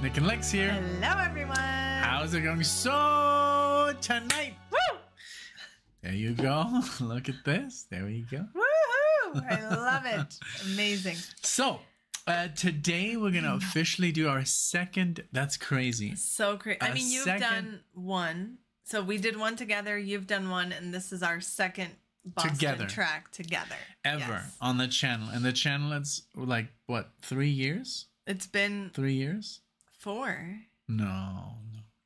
Nick and Lex here. Hello, everyone. How's it going? So tonight, Woo! There you go. Look at this. There we go. Woohoo! I love it. Amazing. So today we're gonna officially do our second. That's crazy. So crazy. I mean, you've done one. So we did one together. You've done one, and this is our second Boston track together. Ever on the channel. And the channel, it's like, what, 3 years? It's been 3 years? 4. No.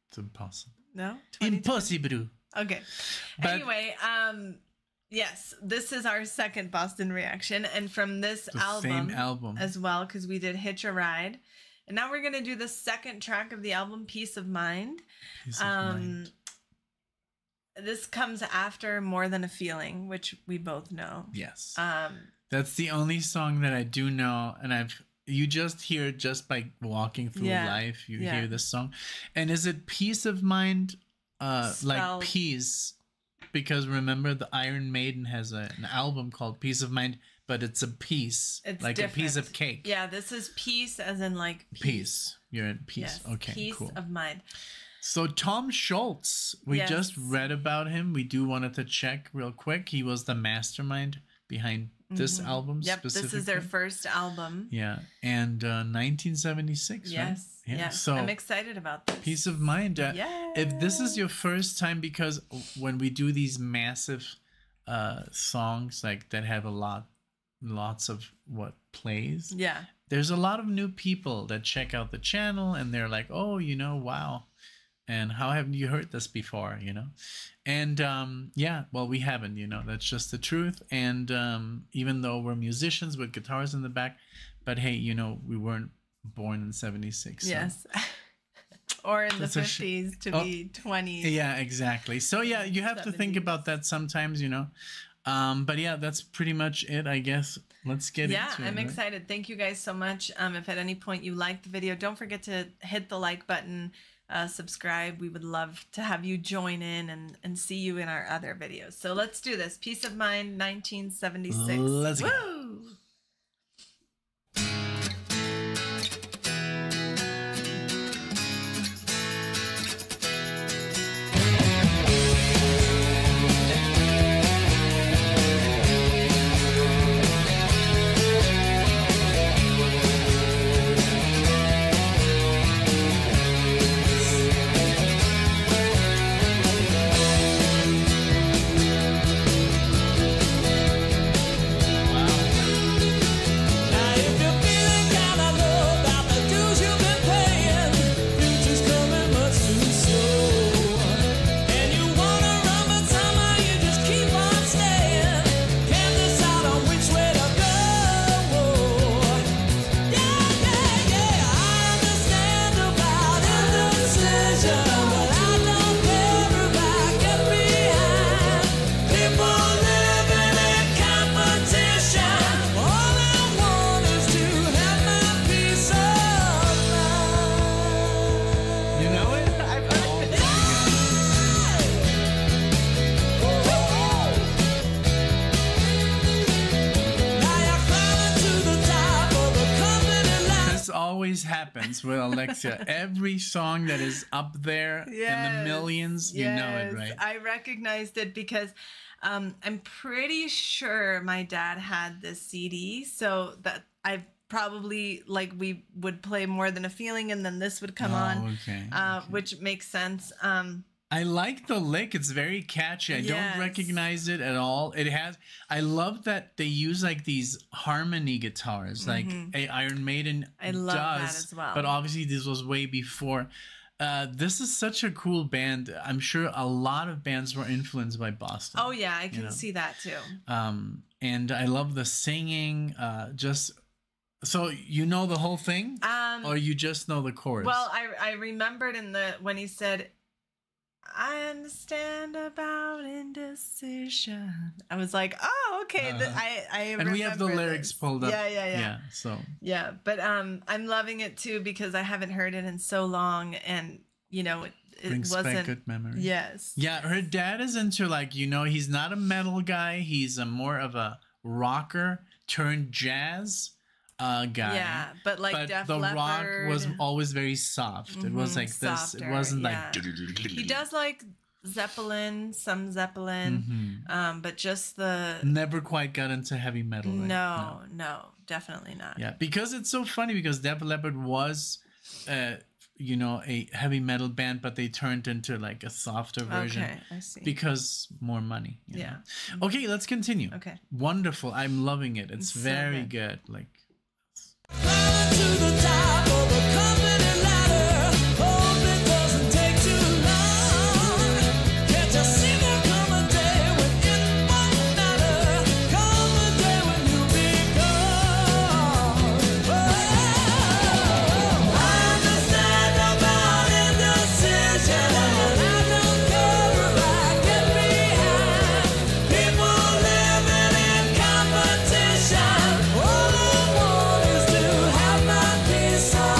It's impossible. No? Impossible. Okay. But anyway, yes, this is our second Boston reaction. And from this same album as well, because we did Hitch a Ride. And now we're going to do the second track of the album, Peace of Mind. Peace of Mind. This comes after More Than a Feeling, which we both know. Yes. That's the only song that I do know, and you just hear it just by walking through life. You hear this song. And is it Peace of Mind, like peace? Because remember, the Iron Maiden has an album called Peace of Mind, but it's a piece. It's like different. A piece of cake. Yeah, this is peace as in like peace. You're at peace. Yes, okay, Peace cool. of Mind. So Tom Schultz, we just read about him. We do wanted to check real quick. He was the mastermind behind this album. Yep, this is their first album. Yeah, and 1976. Yes, right? yeah. So I'm excited about this. Peace of Mind. If this is your first time, because when we do these massive songs like that have lots of plays. Yeah. There's a lot of new people that check out the channel and they're like, oh, wow. And how haven't you heard this before, And well, we haven't, that's just the truth. And even though we're musicians with guitars in the back, but hey, we weren't born in 76. Yes. So. Or in the 50s to be 20. Yeah, exactly. So yeah, you have 70s. To think about that sometimes, But yeah, that's pretty much it, I guess. Let's get into it. Yeah, I'm excited. Thank you guys so much. If at any point you liked the video, don't forget to hit the like button. Subscribe. We would love to have you join in and see you in our other videos. So let's do this. Peace of Mind, 1976. Let's go. Woo! Happens with Alexia. Every song that is up there in the millions, you know it, right? I recognized it because I'm pretty sure my dad had this CD, so that I probably we would play More Than a Feeling, and then this would come on, which makes sense. I like the lick. It's very catchy. I don't recognize it at all. I love that they use like these harmony guitars, like Iron Maiden I love that as well. But obviously this was way before. This is such a cool band. I'm sure a lot of bands were influenced by Boston. Oh yeah, I can see that too. And I love the singing. So you know the whole thing, or you just know the chorus? Well, I remembered when he said, I understand about indecision. I was like, oh, okay. And we have the lyrics pulled up. Yeah. So but I'm loving it too because I haven't heard it in so long, and it brings back good memories. Yes. Yeah, her dad is into he's not a metal guy. He's more of a rocker turned jazz. guy. Yeah, but like Def the Leppard, rock was always very soft. It was like softer, this. It wasn't like. He does like Zeppelin, some Zeppelin, but just the never quite got into heavy metal. Right? No, definitely not. Yeah, because it's so funny because Def Leppard was, you know, a heavy metal band, but they turned into like a softer version. Okay, I see. Because more money. Yeah. Know? Okay, let's continue. Okay. Wonderful. I'm loving it. It's very so good. Like. To the top of the company ladder. Hope it doesn't take too long. Can't you see there come a day when it won't matter? Come a day when you'll be gone. I understand about indecision. I don't care if I get behind. People living in competition. All I want is to have my peace of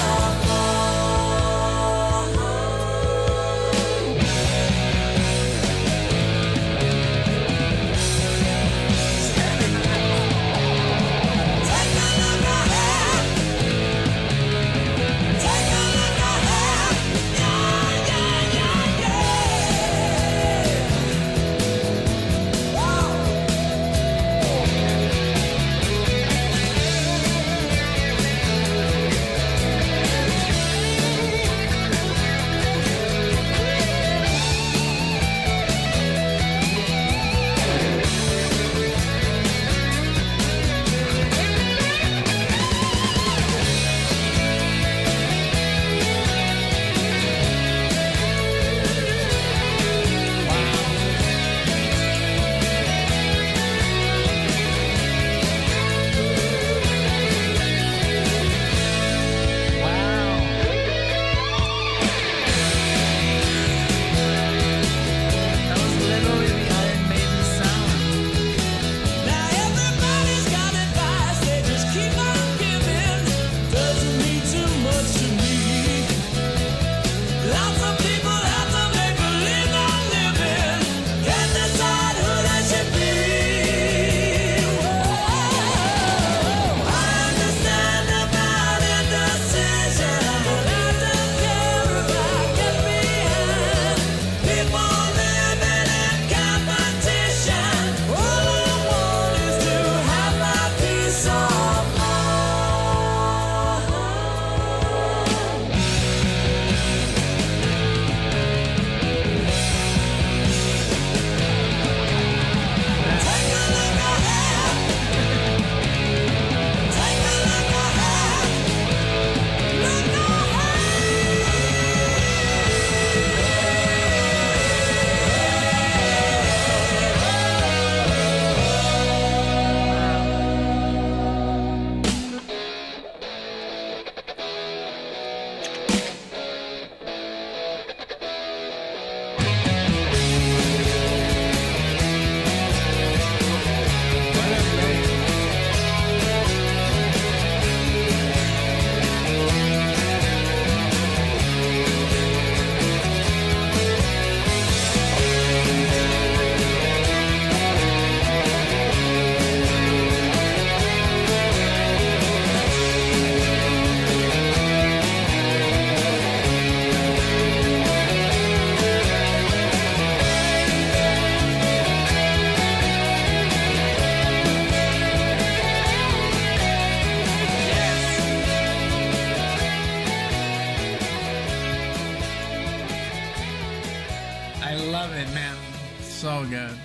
So good.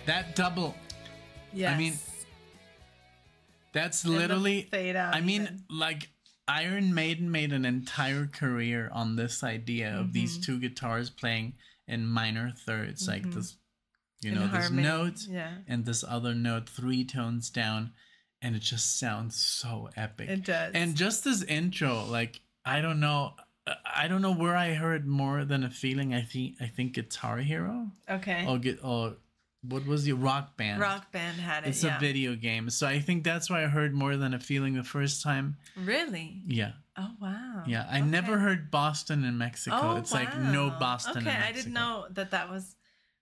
That double. Yes. I mean, that's literally. Fade out. I mean, like Iron Maiden made an entire career on this idea of these two guitars playing in minor thirds, like this, you know, this note and this other note 3 tones down, and it just sounds so epic. It does. And just this intro, like I don't know where I heard more than a feeling. I think Guitar Hero. Okay. Or what was the Rock Band? Rock Band had it. It's a video game, so I think that's why I heard more than a feeling the first time. Really? Yeah. Oh wow. Yeah, I never heard Boston in Mexico. Oh, it's like no Boston. Okay, in Mexico. I didn't know that was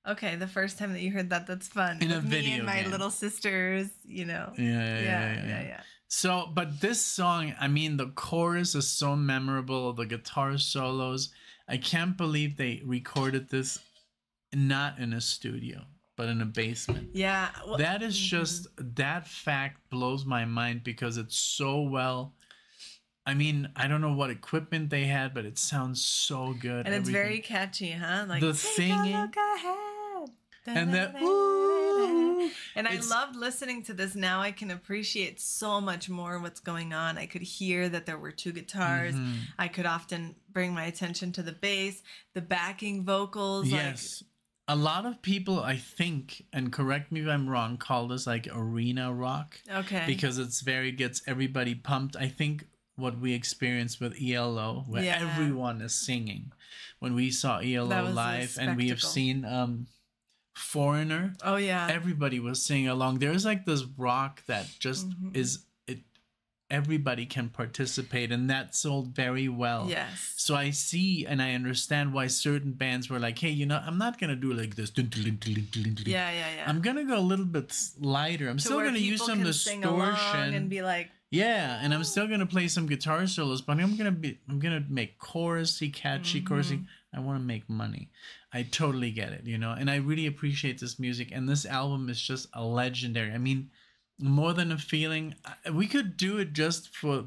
Okay, the first time that you heard that, that's fun. In With a me video and my game. little sisters, you know. Yeah. So, but this song, I mean, the chorus is so memorable. The guitar solos. I can't believe they recorded this not in a studio, but in a basement. Yeah. Well, that is just, that fact blows my mind because it's so well. I mean, I don't know what equipment they had, but it sounds so good. And it's very catchy, huh? Like the singing. Look ahead. And that, ooh, and I loved listening to this. Now I can appreciate so much more what's going on. I could hear that there were two guitars. I could often bring my attention to the bass, the backing vocals. Yes. A lot of people, I think, and correct me if I'm wrong, call this like arena rock. Okay. Because it's gets everybody pumped. I think what we experienced with ELO, where everyone is singing. When we saw ELO live, and we have seen Foreigner. Oh yeah. Everybody was singing along. There's like this rock that just is it. Everybody can participate, and that sold very well. Yes. So I see and I understand why certain bands were like, hey, you know, I'm not gonna do like this. Yeah. I'm gonna go a little bit lighter. I'm still gonna use some distortion and be like. Yeah, and I'm still gonna play some guitar solos, but I'm gonna make chorusy, catchy, chorusy. I want to make money. I totally get it, you know, and I really appreciate this music. And this album is just a legendary. I mean, More Than a Feeling. We could do it just for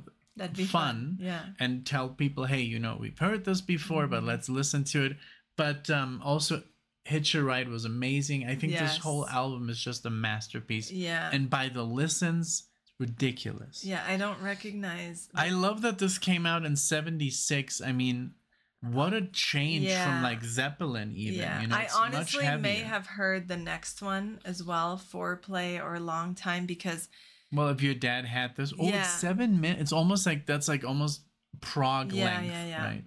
fun, yeah, and tell people, hey, you know, we've heard this before, but let's listen to it. But also, Hitch a Ride was amazing. I think this whole album is just a masterpiece. Yeah, and by the listens. Ridiculous. Yeah, I don't recognize. I love that this came out in '76. I mean, what a change from like Zeppelin, even. Yeah, you know, I honestly may have heard the next one as well, Foreplay or Long Time, because. Well, if your dad had this, it's 7 minutes. It's almost like that's like almost prog length, right?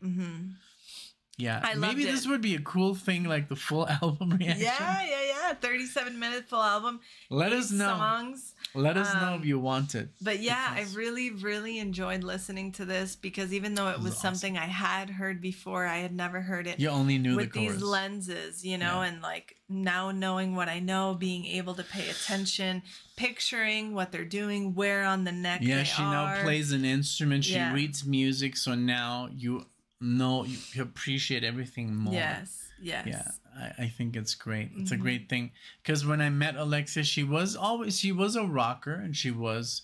Yeah, maybe this would be a cool thing, like the full album reaction. Yeah. 37-minute full album. Let us know. Songs. Let us know if you want it. But yeah, I really, really enjoyed listening to this because even though it was something I had heard before, I had never heard it. You only knew with the chorus. These lenses, you know, and like now knowing what I know, being able to pay attention, picturing what they're doing, where on the neck they are. Yeah, she now plays an instrument. She reads music, so now you know, you appreciate everything more. Yes. Yeah, I think it's great. It's a great thing because when I met Alexia, she was a rocker, and she was,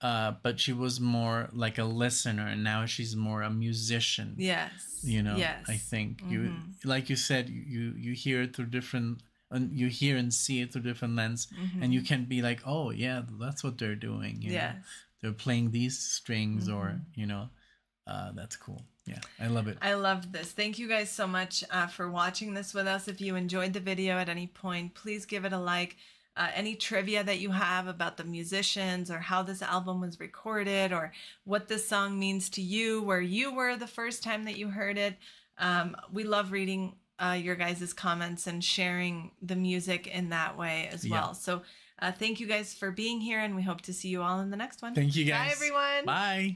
but she was more like a listener, and now she's more a musician. Yes, you know. Yes. I think you, like you said, you hear it through different, and you hear and see it through different lens, and you can be like, oh yeah, that's what they're doing. You know? They're playing these strings, or you know, that's cool. Yeah, I love it. I loved this. Thank you guys so much for watching this with us. If you enjoyed the video at any point, please give it a like. Any trivia that you have about the musicians or how this album was recorded or what this song means to you, where you were the first time that you heard it. We love reading your guys' comments and sharing the music in that way as well. So thank you guys for being here, and we hope to see you all in the next one. Thank you guys. Bye, everyone. Bye.